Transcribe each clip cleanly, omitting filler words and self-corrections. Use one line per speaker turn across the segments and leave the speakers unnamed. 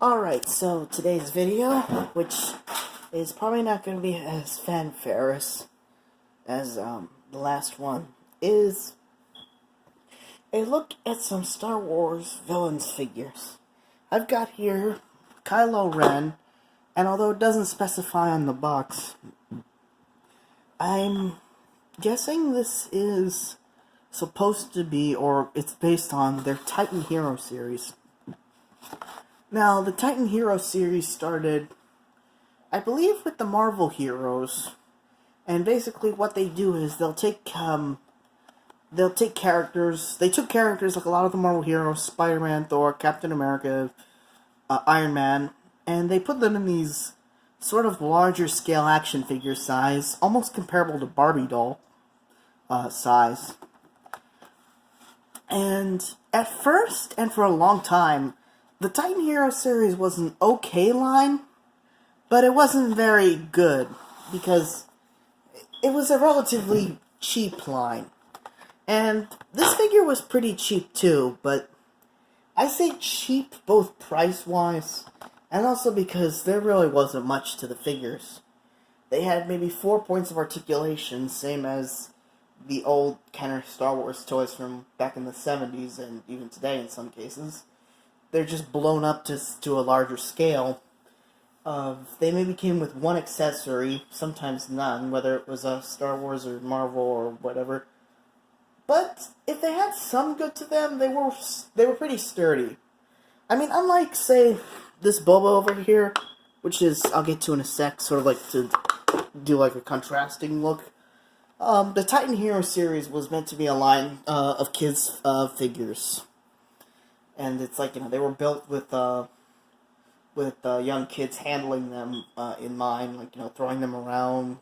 Alright, so today's video, which is probably not going to be as fanfarous as the last one, is a look at some Star Wars villains figures. I've got here Kylo Ren, and although it doesn't specify on the box, I'm guessing this is supposed to be, or it's based on, their Titan Hero series. Now, the Titan Hero series started, I believe, with the Marvel heroes, and basically what they do is they'll take characters. They took characters like a lot of the Marvel heroes, Spider-Man, Thor, Captain America, Iron Man, and they put them in these sort of larger scale action figure size, almost comparable to Barbie doll size. And at first, and for a long time, the Titan Hero series was an okay line, but it wasn't very good, because it was a relatively cheap line. And this figure was pretty cheap too, but I say cheap both price-wise, and also because there really wasn't much to the figures. They had maybe 4 points of articulation, same as the old Kenner Star Wars toys from back in the 70s, and even today in some cases. They're just blown up to a larger scale. They maybe came with one accessory, sometimes none, whether it was a Star Wars or Marvel or whatever. But if they had some good to them, they were pretty sturdy. I mean, unlike, say, this bobba over here, which is, I'll get to in a sec, sort of like to do like a contrasting look. The Titan Hero series was meant to be a line of kids' figures. And it's like, they were built with young kids handling them in mind, like, throwing them around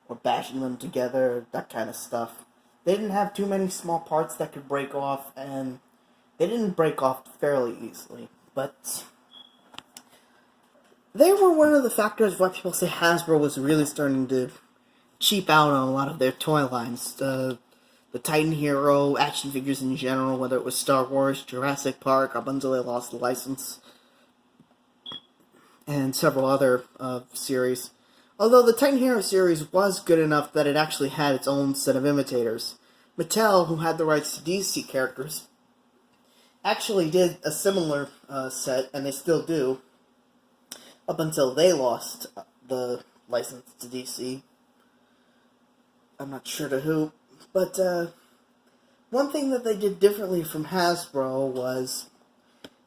or bashing them together, that kind of stuff. They didn't have too many small parts that could break off, and they didn't break off fairly easily. But they were one of the factors why people say Hasbro was really starting to cheap out on a lot of their toy lines. The Titan Hero action figures in general, whether it was Star Wars, Jurassic Park, up until they lost the license, and several other series. Although the Titan Hero series was good enough that it actually had its own set of imitators. Mattel, who had the rights to DC characters, actually did a similar set, and they still do, up until they lost the license to DC. I'm not sure to who. But one thing that they did differently from Hasbro was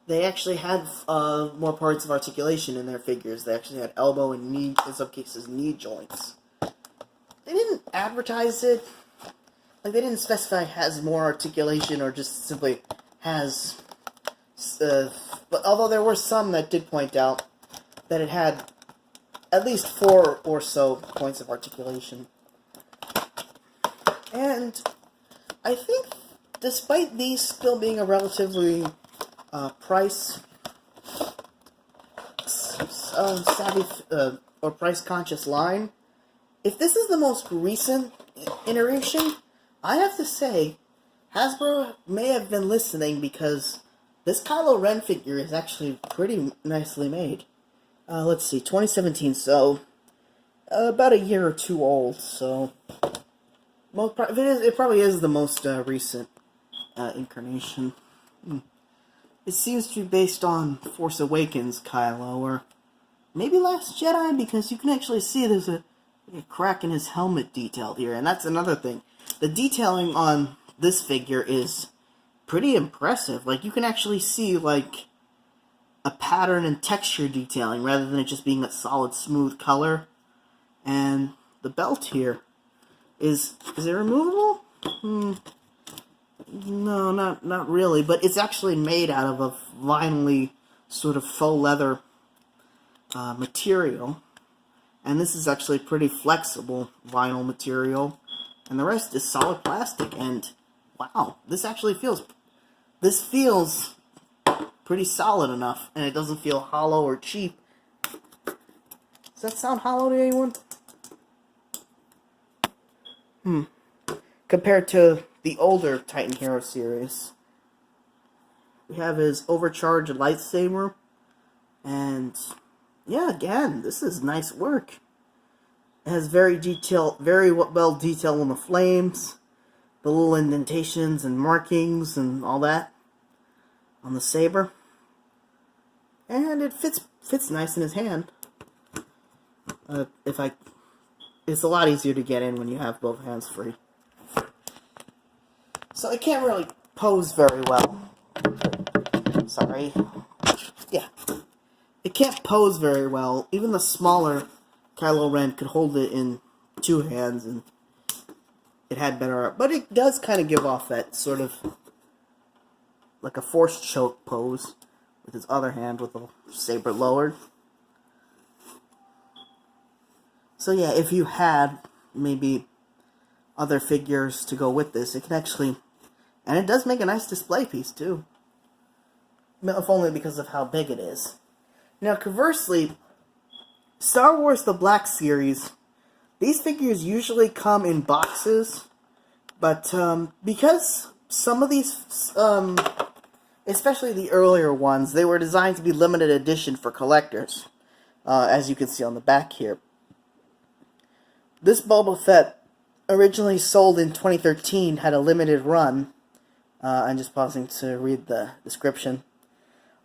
they actually had more parts of articulation in their figures. They actually had elbow and knee, in some cases, knee joints. They didn't advertise it. Like, they didn't specify has more articulation or just simply has... but although there were some that did point out that it had at least 4 or so points of articulation. And I think, despite these still being a relatively price-savvy or price-conscious line, if this is the most recent iteration, I have to say, Hasbro may have been listening, because this Kylo Ren figure is actually pretty nicely made. Let's see, 2017, so about a year or two old, so... Well, it probably is the most recent incarnation. It seems to be based on Force Awakens Kylo, or maybe Last Jedi, because you can actually see there's a crack in his helmet detailed here, and that's another thing. The detailing on this figure is pretty impressive. Like, you can actually see, like, a pattern and texture detailing, rather than it just being a solid, smooth color. And the belt here... Is it removable? No, not really, but it's actually made out of a vinyl-y sort of faux leather material, and this is actually pretty flexible vinyl material, and the rest is solid plastic, and wow, this feels pretty solid enough, and it doesn't feel hollow or cheap. Does that sound hollow to anyone? Compared to the older Titan Hero series, we have his overcharged lightsaber, And yeah, again, this is nice work. It has very well detailed on the flames, the little indentations and markings and all that on the saber, and it fits nice in his hand. It's a lot easier to get in when you have both hands free. So it can't really pose very well. Sorry. Yeah. It can't pose very well. Even the smaller Kylo Ren could hold it in two hands and it had better art. But it does kind of give off that sort of like a force choke pose with his other hand with the saber lowered. So yeah, if you had maybe other figures to go with this, it can actually... And it does make a nice display piece too. If only because of how big it is. Now, conversely, Star Wars The Black Series, these figures usually come in boxes, but because some of these, especially the earlier ones, they were designed to be limited edition for collectors, as you can see on the back here. This Boba Fett, originally sold in 2013, had a limited run. I'm just pausing to read the description.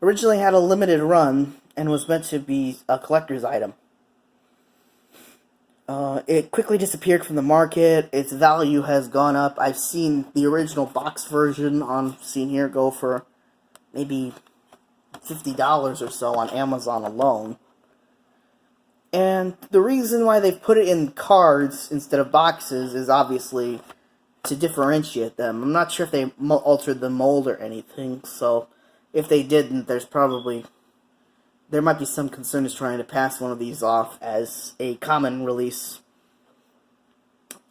Originally had a limited run and was meant to be a collector's item. It quickly disappeared from the market. Its value has gone up. I've seen the original box version seen here go for maybe $50 or so on Amazon alone. And the reason why they've put it in cards instead of boxes is obviously to differentiate them. I'm not sure if they altered the mold or anything, so if they didn't, there might be some concern is trying to pass one of these off as a common release.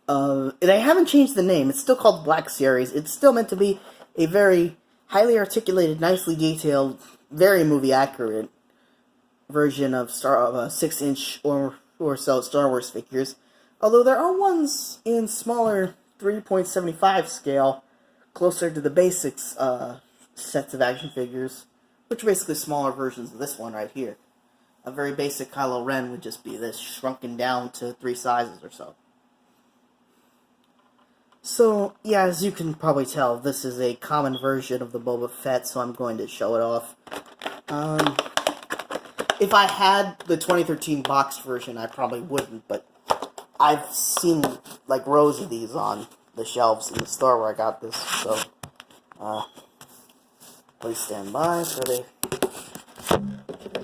They haven't changed the name. It's still called Black Series. It's still meant to be a very highly articulated, nicely detailed, very movie accurate version of a 6-inch or so Star Wars figures. Although there are ones in smaller 3.75 scale, closer to the basics sets of action figures, which are basically smaller versions of this one right here. A very basic Kylo Ren would just be this, shrunken down to 3 sizes or so. So, yeah, as you can probably tell, this is a common version of the Boba Fett, so I'm going to show it off. If I had the 2013 box version, I probably wouldn't, but I've seen, like, rows of these on the shelves in the store where I got this, so, please stand by for the...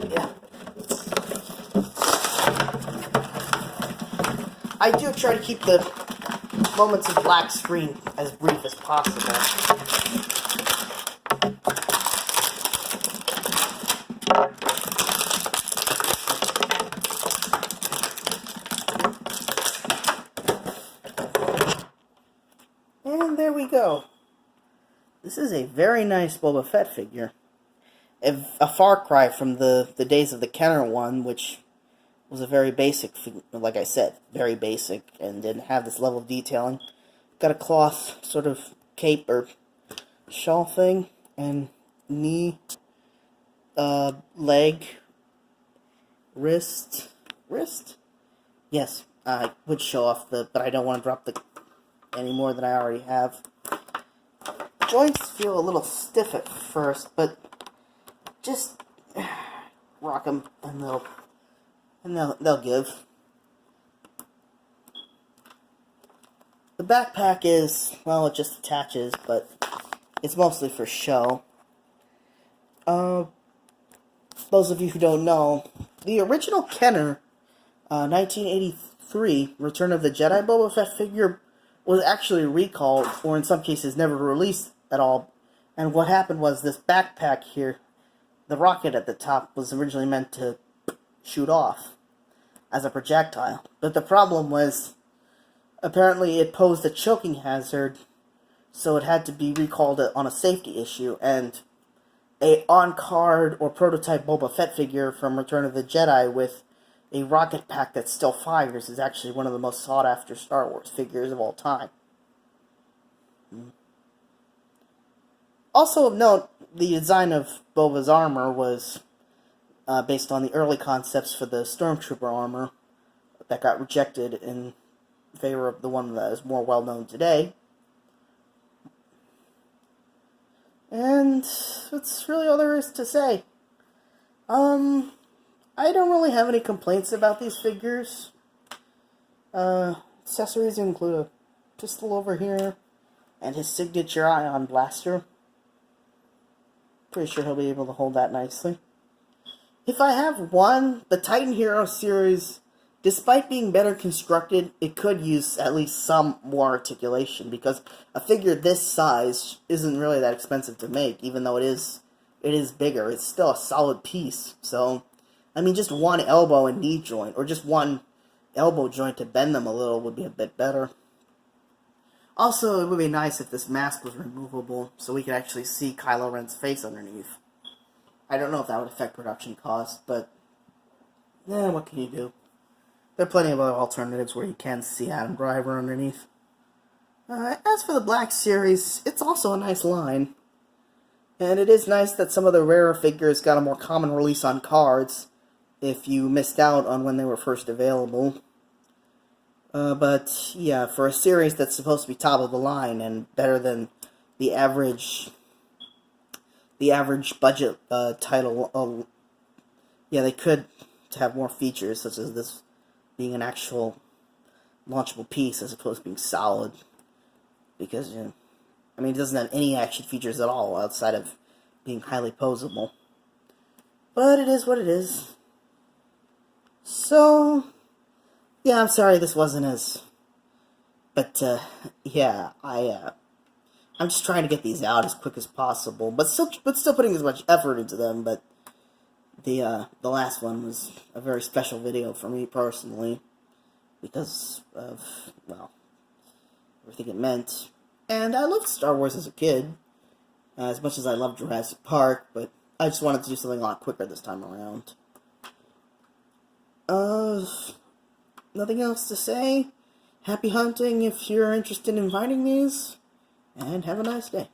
Yeah. I do try to keep the moments of black screen as brief as possible. And there we go. This is a very nice Boba Fett figure. A far cry from the days of the Kenner one, which was a very basic, like I said, very basic, and didn't have this level of detailing. Got a cloth sort of cape or shawl thing, and knee, leg, wrist? Yes, I would show off but I don't want to drop any more than I already have. Joints feel a little stiff at first, but just rock them and they'll give. The backpack is, well, it just attaches, but it's mostly for show. Those of you who don't know, the original Kenner 1983 Return of the Jedi Boba Fett figure was actually recalled, or in some cases never released at all. And what happened was this backpack here, the rocket at the top, was originally meant to shoot off as a projectile. But the problem was, apparently it posed a choking hazard, so it had to be recalled on a safety issue, and a on-card or prototype Boba Fett figure from Return of the Jedi with a rocket pack that still fires is actually one of the most sought-after Star Wars figures of all time. Also of note, the design of Boba's armor was based on the early concepts for the Stormtrooper armor that got rejected in favor of the one that is more well-known today. And that's really all there is to say. I don't really have any complaints about these figures. Accessories include a pistol over here, and his signature ion blaster. Pretty sure he'll be able to hold that nicely. If I have one, the Titan Hero series, despite being better constructed, it could use at least some more articulation, because a figure this size isn't really that expensive to make, even though it is bigger. It's still a solid piece. So, I mean, just one elbow and knee joint, or just one elbow joint to bend them a little would be a bit better. Also, it would be nice if this mask was removable, so we could actually see Kylo Ren's face underneath. I don't know if that would affect production costs, but what can you do? There are plenty of other alternatives where you can see Adam Driver underneath. As for the Black Series, it's also a nice line. And it is nice that some of the rarer figures got a more common release on cards, if you missed out on when they were first available. But, yeah, for a series that's supposed to be top of the line and better than the average budget title, yeah, they could have more features, such as this being an actual launchable piece as opposed to being solid. Because, I mean, it doesn't have any action features at all outside of being highly posable. But it is what it is. So, yeah, I'm sorry this wasn't as... But, yeah, I'm just trying to get these out as quick as possible, but still putting as much effort into them. But the last one was a very special video for me personally, because of, well, everything it meant. And I loved Star Wars as a kid, as much as I loved Jurassic Park, but I just wanted to do something a lot quicker this time around. Nothing else to say. Happy hunting if you're interested in finding these, and have a nice day.